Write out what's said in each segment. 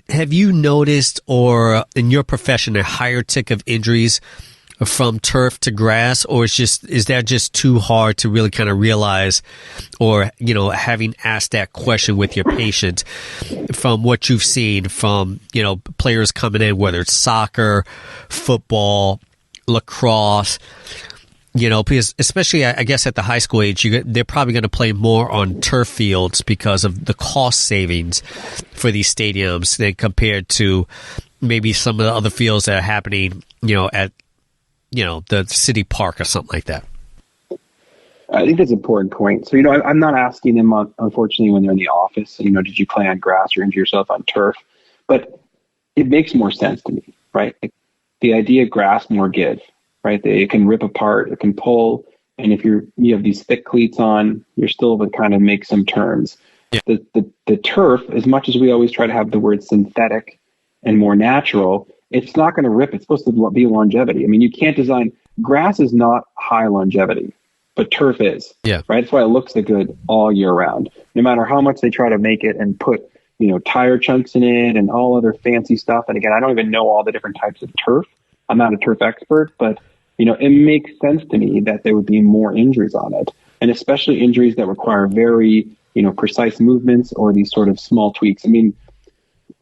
have you noticed, or in your profession, a higher tick of injuries from turf to grass, or is that just too hard to really kind of realize, or, having asked that question with your patient from what you've seen from, players coming in, whether it's soccer, football, lacrosse, because especially, I guess, at the high school age, they're probably going to play more on turf fields because of the cost savings for these stadiums than compared to maybe some of the other fields that are happening, at the city park or something like that. I think that's an important point. So, I'm not asking them, unfortunately, when they're in the office, did you play on grass or injure yourself on turf? But it makes more sense to me, right? The idea of grass, more give, right? It can rip apart, it can pull. And if you have these thick cleats on, you're still able to kind of make some turns. Yeah. The turf, as much as we always try to have the word synthetic and more natural, it's not going to rip. It's supposed to be longevity. I mean, you can't design, grass is not high longevity, but turf is, right? That's why it looks so good all year round. No matter how much they try to make it and put, tire chunks in it and all other fancy stuff. And again, I don't even know all the different types of turf. I'm not a turf expert, but, it makes sense to me that there would be more injuries on it. And especially injuries that require very, precise movements or these sort of small tweaks. I mean,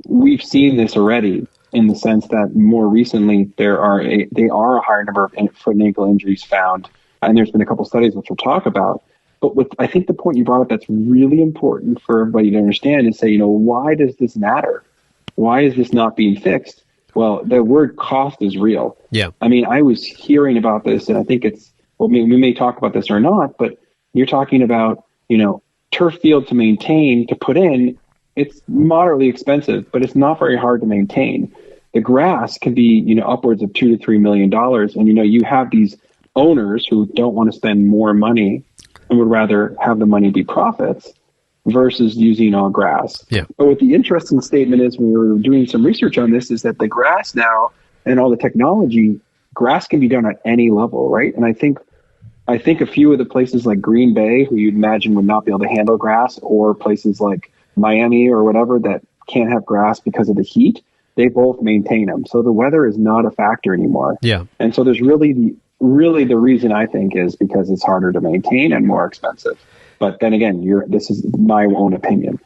we've seen this already, in the sense that more recently they are a higher number of foot and ankle injuries found. And there's been a couple studies which we'll talk about. But I think the point you brought up that's really important for everybody to understand is say, why does this matter? Why is this not being fixed? Well, the word cost is real. Yeah. I mean, I was hearing about this, and I think we may talk about this or not, but you're talking about, turf field to maintain, to put in. It's moderately expensive, but it's not very hard to maintain. The grass can be, upwards of $2 to $3 million. And, you have these owners who don't want to spend more money and would rather have the money be profits versus using all grass. Yeah. But what the interesting statement is, when we were doing some research on this, is that the grass now and all the technology, grass can be done at any level, right? And I think a few of the places like Green Bay, who you'd imagine would not be able to handle grass, or places like Miami or whatever that can't have grass because of the heat, they both maintain them. So the weather is not a factor anymore. Yeah. And so there's really the reason, I think, is because it's harder to maintain and more expensive. But then again, this is my own opinion.